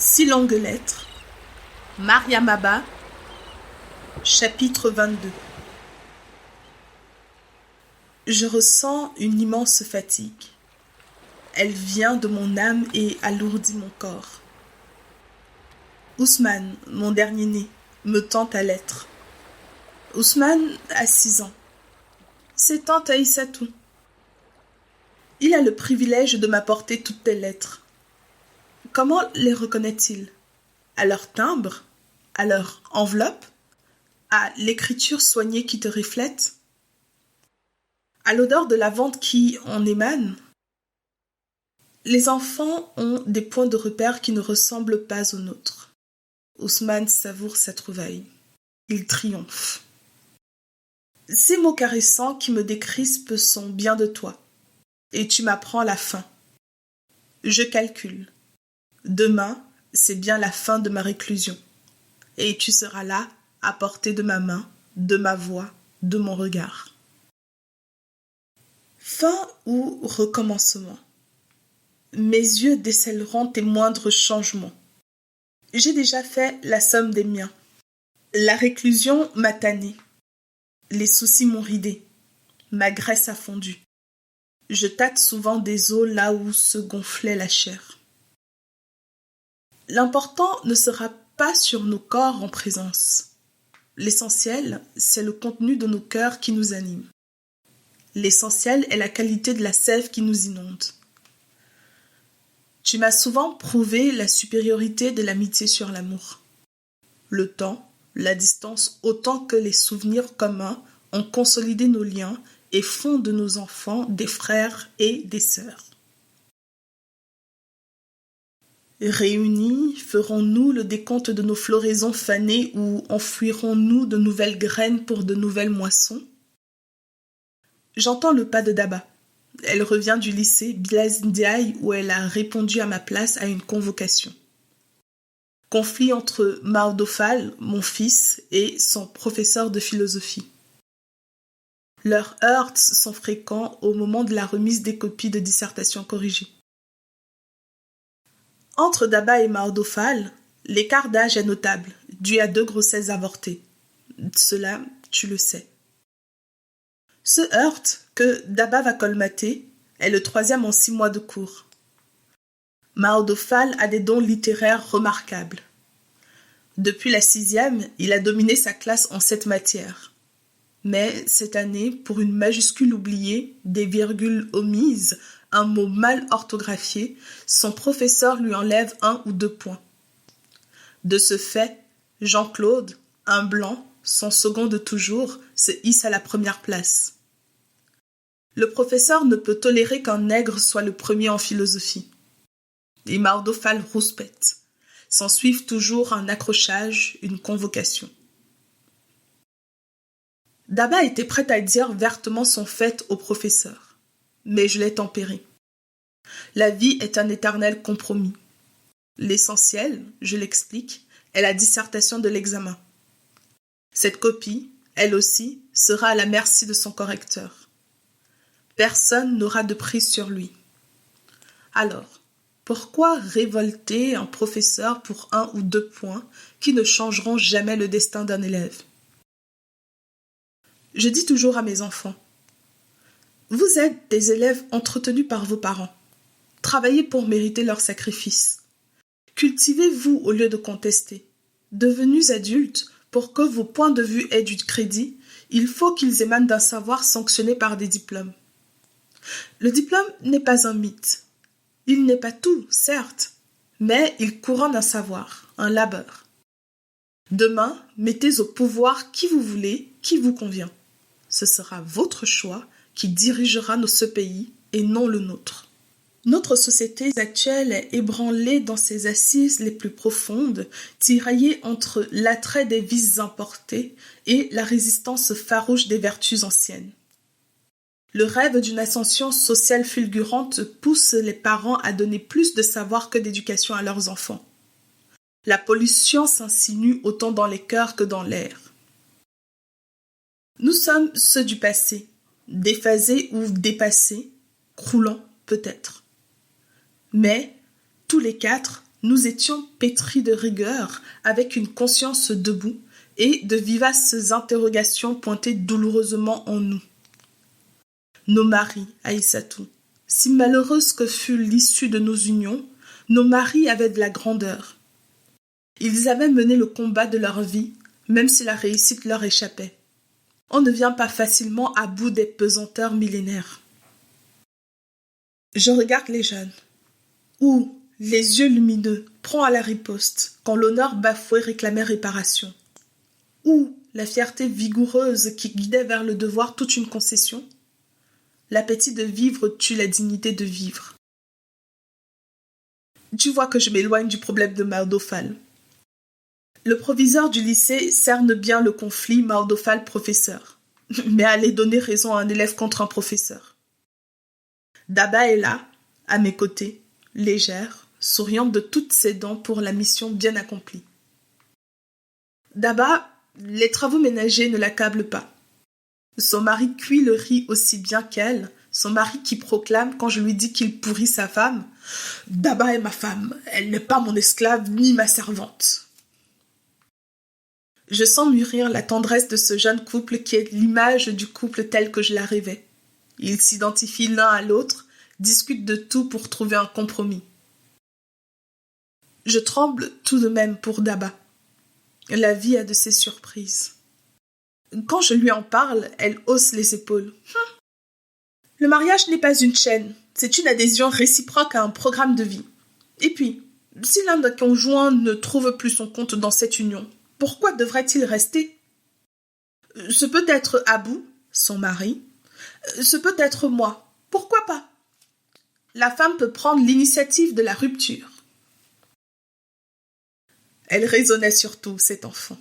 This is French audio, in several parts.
Si longue lettre. Mariam Abba, chapitre 22. Je ressens une immense fatigue. Elle vient de mon âme et alourdit mon corps. Ousmane, mon dernier-né, me tend à l'être. Ousmane a 6 ans. C'est tante Aïssatou. Il a le privilège de m'apporter toutes tes lettres. Comment les reconnaît-il? À leur timbre? À leur enveloppe? À l'écriture soignée qui te reflète? À l'odeur de lavande qui en émane? Les enfants ont des points de repère qui ne ressemblent pas aux nôtres. Ousmane savoure sa trouvaille. Il triomphe. Ces mots caressants qui me décrispent sont bien de toi. Et tu m'apprends la fin. Je calcule. Demain, c'est bien la fin de ma réclusion. Et tu seras là, à portée de ma main, de ma voix, de mon regard. Fin ou recommencement? Mes yeux décèleront tes moindres changements. J'ai déjà fait la somme des miens. La réclusion m'a tanné. Les soucis m'ont ridé. Ma graisse a fondu. Je tâte souvent des os là où se gonflait la chair. L'important ne sera pas sur nos corps en présence. L'essentiel, c'est le contenu de nos cœurs qui nous anime. L'essentiel est la qualité de la sève qui nous inonde. Tu m'as souvent prouvé la supériorité de l'amitié sur l'amour. Le temps, la distance autant que les souvenirs communs ont consolidé nos liens et font de nos enfants des frères et des sœurs. Réunis, ferons-nous le décompte de nos floraisons fanées ou enfouirons-nous de nouvelles graines pour de nouvelles moissons? J'entends le pas de Daba. Elle revient du lycée Blaise Ndiaye où elle a répondu à ma place à une convocation. Conflit entre Maodo Fall, mon fils, et son professeur de philosophie. Leurs heurts sont fréquents au moment de la remise des copies de dissertation corrigées. Entre Daba et Maodo Fall, l'écart d'âge est notable, dû à 2 grossesses avortées. Cela, tu le sais. Ce heurt que Daba va colmater est le 3e en 6 mois de cours. Maodo Fall a des dons littéraires remarquables. Depuis la 6e, il a dominé sa classe en 7 matières. Mais cette année, pour une majuscule oubliée, des virgules omises, un mot mal orthographié, son professeur lui enlève 1 ou 2 points. De ce fait, Jean-Claude, un blanc, son second de toujours, se hisse à la première place. Le professeur ne peut tolérer qu'un nègre soit le premier en philosophie. Et Maodo Fall rouspète. S'ensuivent toujours un accrochage, une convocation. Daba était prête à dire vertement son fait au professeur, mais je l'ai tempéré. La vie est un éternel compromis. L'essentiel, je l'explique, est la dissertation de l'examen. Cette copie, elle aussi, sera à la merci de son correcteur. Personne n'aura de prise sur lui. Alors, pourquoi révolter un professeur pour 1 ou 2 points qui ne changeront jamais le destin d'un élève? Je dis toujours à mes enfants, vous êtes des élèves entretenus par vos parents. Travaillez pour mériter leur sacrifice. Cultivez-vous au lieu de contester. Devenus adultes, pour que vos points de vue aient du crédit, il faut qu'ils émanent d'un savoir sanctionné par des diplômes. Le diplôme n'est pas un mythe. Il n'est pas tout, certes, mais il couronne un savoir, un labeur. Demain, mettez au pouvoir qui vous voulez, qui vous convient. Ce sera votre choix qui dirigera ce pays et non le nôtre. Notre société actuelle est ébranlée dans ses assises les plus profondes, tiraillée entre l'attrait des vices importés et la résistance farouche des vertus anciennes. Le rêve d'une ascension sociale fulgurante pousse les parents à donner plus de savoir que d'éducation à leurs enfants. La pollution s'insinue autant dans les cœurs que dans l'air. Nous sommes ceux du passé, déphasés ou dépassés, croulants peut-être. Mais, tous les 4, nous étions pétris de rigueur, avec une conscience debout, et de vivaces interrogations pointaient douloureusement en nous. Nos maris, Aïssatou, si malheureuse que fût l'issue de nos unions, nos maris avaient de la grandeur. Ils avaient mené le combat de leur vie, même si la réussite leur échappait. On ne vient pas facilement à bout des pesanteurs millénaires. Je regarde les jeunes, où, les yeux lumineux, prend à la riposte, quand l'honneur bafoué réclamait réparation. Où, la fierté vigoureuse qui guidait vers le devoir toute une concession. L'appétit de vivre tue la dignité de vivre. Tu vois que je m'éloigne du problème de Maodo-Fall. Le proviseur du lycée cerne bien le conflit Maodo-Fall-professeur, mais allait donner raison à un élève contre un professeur. Daba est là, à mes côtés, légère, souriante de toutes ses dents pour la mission bien accomplie. Daba, les travaux ménagers ne l'accablent pas. Son mari cuit le riz aussi bien qu'elle, son mari qui proclame quand je lui dis qu'il pourrit sa femme « Daba est ma femme, elle n'est pas mon esclave ni ma servante ». Je sens mûrir la tendresse de ce jeune couple qui est l'image du couple tel que je la rêvais. Ils s'identifient l'un à l'autre, discutent de tout pour trouver un compromis. Je tremble tout de même pour Daba. La vie a de ses surprises. Quand je lui en parle, elle hausse les épaules. Le mariage n'est pas une chaîne, c'est une adhésion réciproque à un programme de vie. Et puis, si l'un des conjoints ne trouve plus son compte dans cette union, pourquoi devrait-il rester? Ce peut être Abou, son mari, ce peut être moi, pourquoi pas? La femme peut prendre l'initiative de la rupture. Elle raisonnait surtout, cet enfant.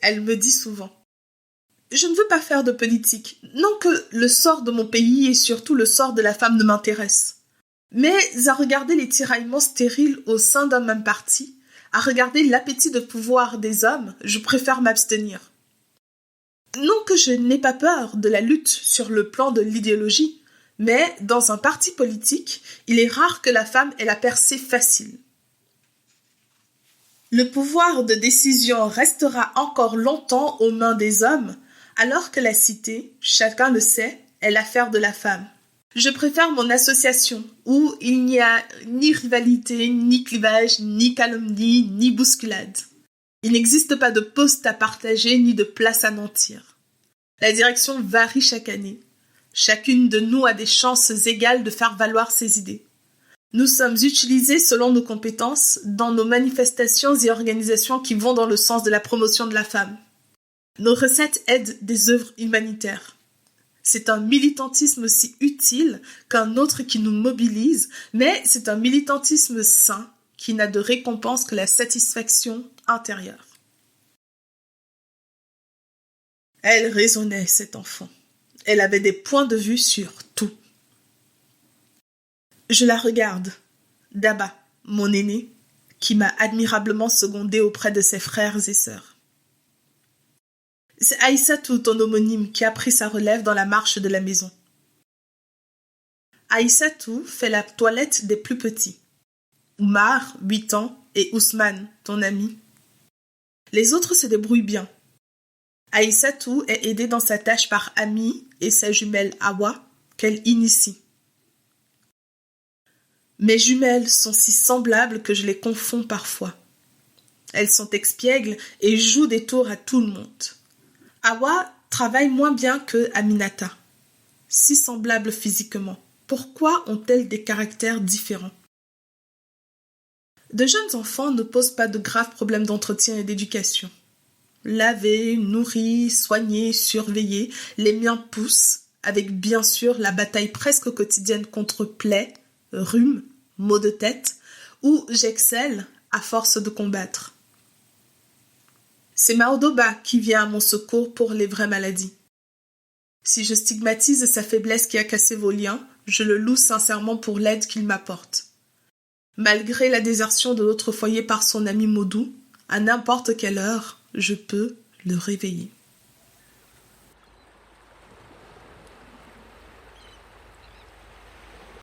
Elle me dit souvent « Je ne veux pas faire de politique, non que le sort de mon pays et surtout le sort de la femme ne m'intéresse. Mais à regarder les tiraillements stériles au sein d'un même parti, à regarder l'appétit de pouvoir des hommes, je préfère m'abstenir. Non que je n'ai pas peur de la lutte sur le plan de l'idéologie, mais dans un parti politique, il est rare que la femme ait la percée facile. Le pouvoir de décision restera encore longtemps aux mains des hommes, alors que la cité, chacun le sait, est l'affaire de la femme. Je préfère mon association, où il n'y a ni rivalité, ni clivage, ni calomnie, ni bousculade. Il n'existe pas de poste à partager, ni de place à mentir. La direction varie chaque année. Chacune de nous a des chances égales de faire valoir ses idées. Nous sommes utilisés selon nos compétences dans nos manifestations et organisations qui vont dans le sens de la promotion de la femme. Nos recettes aident des œuvres humanitaires. C'est un militantisme aussi utile qu'un autre qui nous mobilise, mais c'est un militantisme sain qui n'a de récompense que la satisfaction intérieure. Elle raisonnait, cet enfant. Elle avait des points de vue sur tout. Je la regarde, Daba, mon aîné, qui m'a admirablement secondée auprès de ses frères et sœurs. C'est Aïssatou, ton homonyme, qui a pris sa relève dans la marche de la maison. Aïssatou fait la toilette des plus petits. Oumar, 8 ans, et Ousmane, ton ami. Les autres se débrouillent bien. Aïssatou est aidée dans sa tâche par Ami et sa jumelle Awa, qu'elle initie. Mes jumelles sont si semblables que je les confonds parfois. Elles sont expiègles et jouent des tours à tout le monde. Awa travaille moins bien que Aminata. Si semblables physiquement, pourquoi ont-elles des caractères différents? De jeunes enfants ne posent pas de graves problèmes d'entretien et d'éducation. Laver, nourrir, soigner, surveiller, les miens poussent, avec bien sûr la bataille presque quotidienne contre plaies, rhumes, maux de tête, où j'excelle à force de combattre. C'est Maodoba qui vient à mon secours pour les vraies maladies. Si je stigmatise sa faiblesse qui a cassé vos liens, je le loue sincèrement pour l'aide qu'il m'apporte. Malgré la désertion de notre foyer par son ami Modou, à n'importe quelle heure, je peux le réveiller.